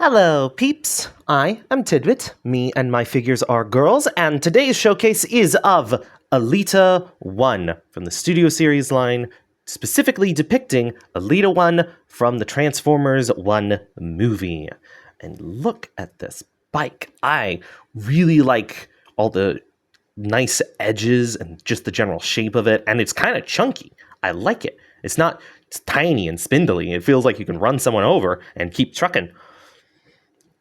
Hello, peeps. I am Tidbit. Me and my figures are girls, and today's showcase is of Elita-1 from the Studio Series line, specifically depicting Elita-1 from the Transformers 1 movie. And look at this bike. I really like all the nice edges and just the general shape of it, and it's kind of chunky. I like it. It's tiny and spindly. It feels like you can run someone over and keep trucking.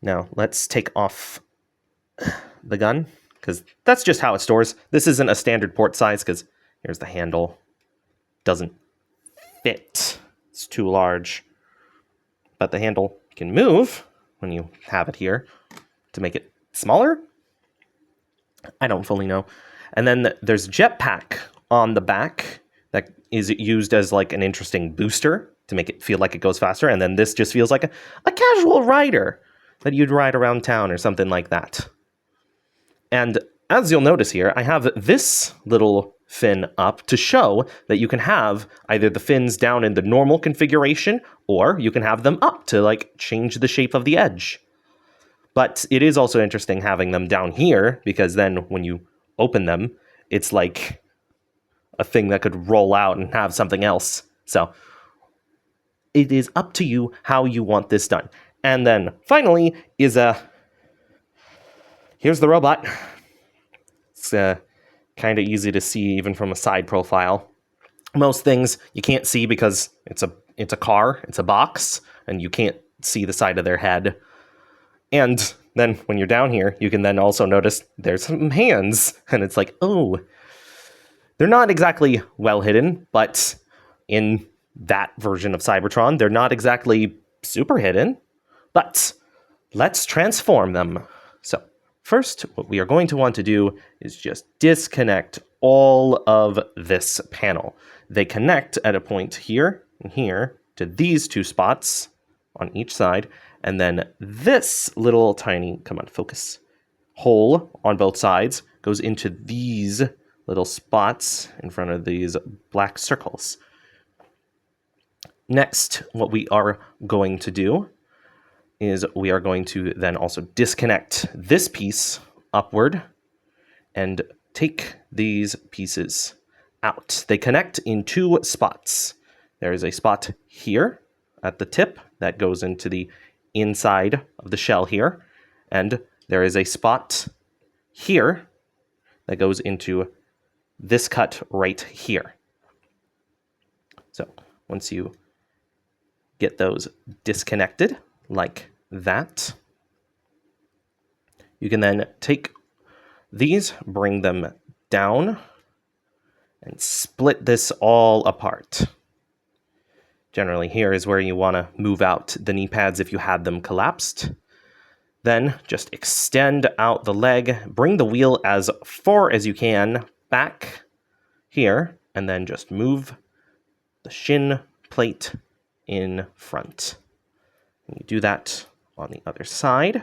Now, let's take off the gun, because that's just how it stores. This isn't a standard port size, because here's the handle. Doesn't fit. It's too large. But the handle can move when you have it here to make it smaller. I don't fully know. And then there's a jetpack on the back that is used as like an interesting booster to make it feel like it goes faster. And then this just feels like a casual rider that you'd ride around town or something like that. And as you'll notice here, I have this little fin up to show that you can have either the fins down in the normal configuration, or you can have them up to like change the shape of the edge. But it is also interesting having them down here, because then when you open them, it's like a thing that could roll out and have something else. So it is up to you how you want this done. And then finally is here's the robot. It's kind of easy to see even from a side profile. Most things you can't see because it's a car, it's a box, and you can't see the side of their head. And then when you're down here, you can then also notice there's some hands, and it's like, oh, they're not exactly well hidden, but in that version of Cybertron, they're not exactly super hidden. But let's transform them. So first, what we are going to want to do is just disconnect all of this panel. They connect at a point here and here to these two spots on each side. And then this little tiny, come on, focus, hole on both sides goes into these little spots in front of these black circles. Next, what we are going to do is we are going to then also disconnect this piece upward and take these pieces out. They connect in two spots. There is a spot here at the tip that goes into the inside of the shell here, and there is a spot here that goes into this cut right here. So once you get those disconnected like that, you can then take these, bring them down, and split this all apart. Generally, here is where you want to move out the knee pads if you had them collapsed. Then just extend out the leg, bring the wheel as far as you can back here, and then just move the shin plate in front. And you do that on the other side.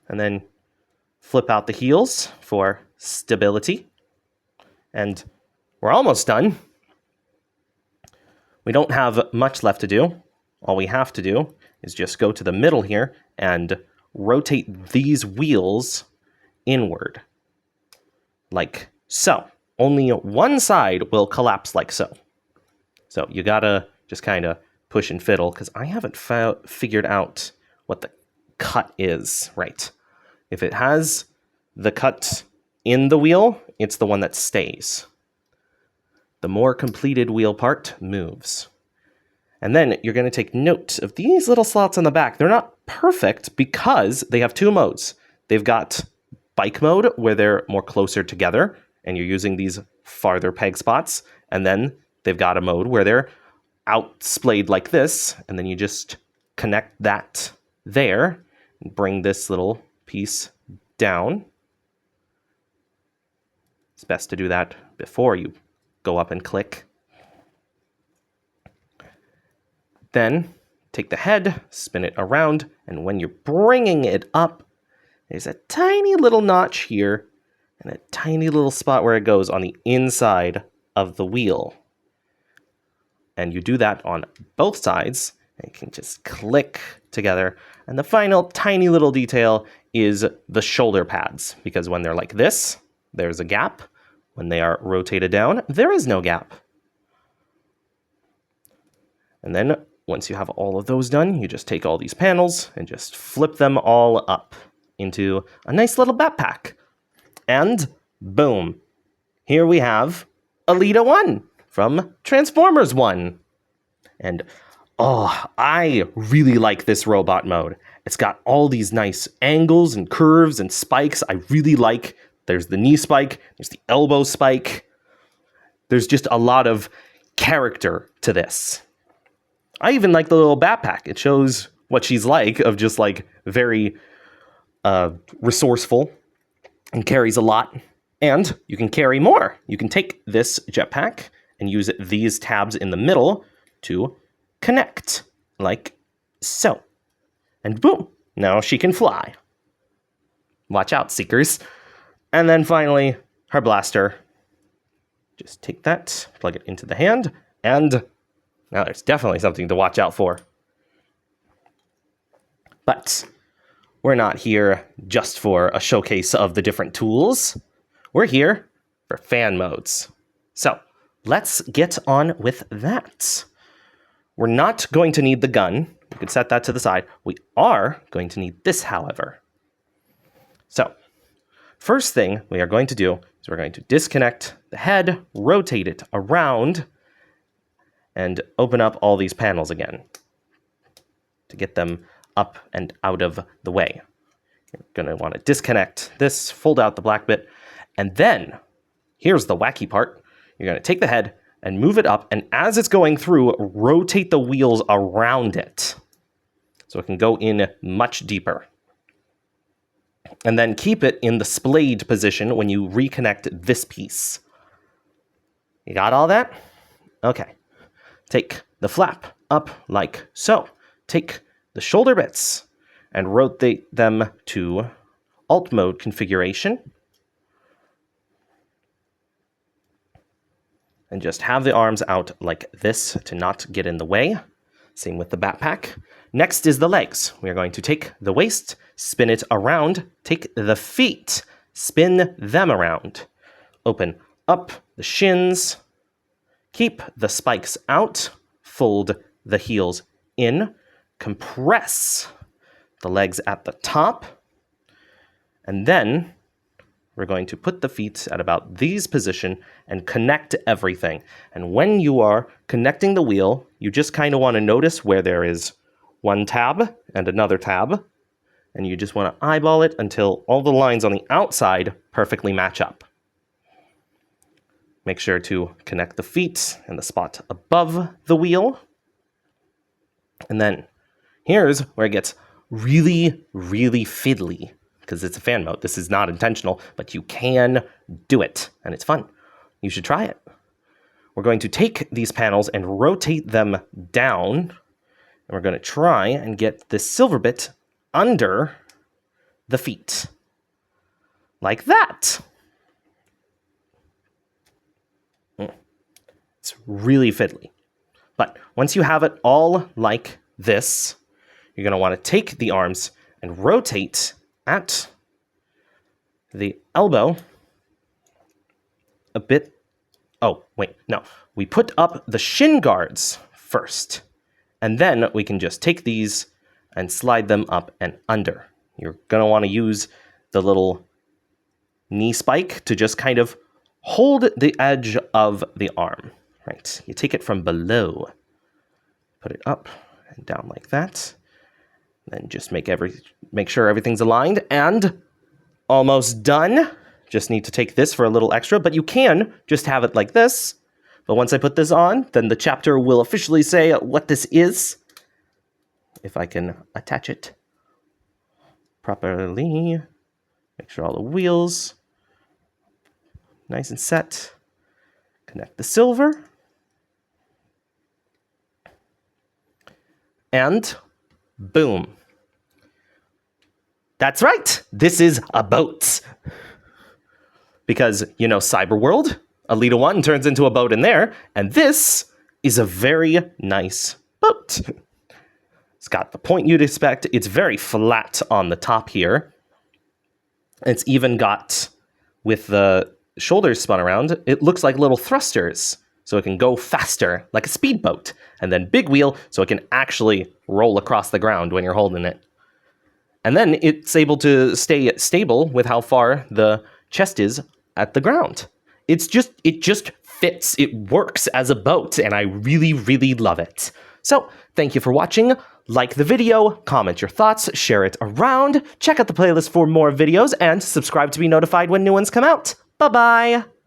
And then flip out the heels for stability. And we're almost done. We don't have much left to do. All we have to do is just go to the middle here and rotate these wheels inward, like so. Only one side will collapse like so. So you gotta just kind of push and fiddle, because I haven't figured out what the cut is, right? If it has the cut in the wheel, it's the one that stays. The more completed wheel part moves. And then you're going to take note of these little slots on the back. They're not perfect because they have two modes. They've got bike mode, where they're more closer together, and you're using these farther peg spots. And then they've got a mode where they're out splayed like this, and then you just connect that there, and bring this little piece down. It's best to do that before you go up and click. Then take the head, spin it around, and when you're bringing it up, there's a tiny little notch here and a tiny little spot where it goes on the inside of the wheel. And you do that on both sides, It can just click together. And the final tiny little detail is the shoulder pads, because when they're like this, there's a gap. When they are rotated down, there is no gap. And then once you have all of those done, you just take all these panels and just flip them all up into a nice little backpack. And boom, here we have Elita-1 from Transformers 1. And oh, I really like this robot mode. It's got all these nice angles and curves and spikes. I really like, there's the knee spike, there's the elbow spike. There's just a lot of character to this. I even like the little backpack. It shows what she's like, of just like very resourceful and carries a lot. And you can carry more. You can take this jetpack and use these tabs in the middle to connect, like so. And boom, now she can fly. Watch out, Seekers. And then finally, her blaster. Just take that, plug it into the hand, and now there's definitely something to watch out for. But we're not here just for a showcase of the different tools. We're here for fan modes. So let's get on with that. We're not going to need the gun. We could set that to the side. We are going to need this, however. So first thing we are going to do is we're going to disconnect the head, rotate it around, and open up all these panels again to get them up and out of the way. You're going to want to disconnect this, fold out the black bit, and then here's the wacky part. You're going to take the head and move it up, and as it's going through, rotate the wheels around it so it can go in much deeper. And then keep it in the splayed position when you reconnect this piece. You got all that? Okay. Take the flap up like so. Take the shoulder bits and rotate them to alt mode configuration. And just have the arms out like this to not get in the way. Same with the backpack. Next is the legs. We are going to take the waist, spin it around, take the feet, spin them around. Open up the shins, keep the spikes out, fold the heels in, compress the legs at the top, and then we're going to put the feet at about these position and connect everything. And when you are connecting the wheel, you just kind of want to notice where there is one tab and another tab, and you just want to eyeball it until all the lines on the outside perfectly match up. Make sure to connect the feet and the spot above the wheel. And then here's where it gets really, really fiddly, because it's a fan mode. This is not intentional, but you can do it, and it's fun. You should try it. We're going to take these panels and rotate them down, and we're going to try and get this silver bit under the feet. Like that. It's really fiddly. But once you have it all like this, you're going to want to take the arms and rotate at the elbow a bit. Oh, wait, no. We put up the shin guards first, and then we can just take these and slide them up and under. You're going to want to use the little knee spike to just kind of hold the edge of the arm. Right, you take it from below, put it up and down like that. Then just make sure everything's aligned, and almost done. Just need to take this for a little extra, but you can just have it like this. But once I put this on, then the chapter will officially say what this is. If I can attach it properly, make sure all the wheels nice and set. Connect the silver. And boom. That's right. This is a boat. Because, you know, Cyberworld, Elita-1 turns into a boat in there, and this is a very nice boat. It's got the point you'd expect. It's very flat on the top here. It's even got, with the shoulders spun around, it looks like little thrusters, so it can go faster, like a speedboat. And then big wheel, so it can actually roll across the ground when you're holding it. And then it's able to stay stable with how far the chest is at the ground. It just fits. It works as a boat, and I really, really love it. So, thank you for watching. Like the video, comment your thoughts, share it around, check out the playlist for more videos, and subscribe to be notified when new ones come out. Bye-bye!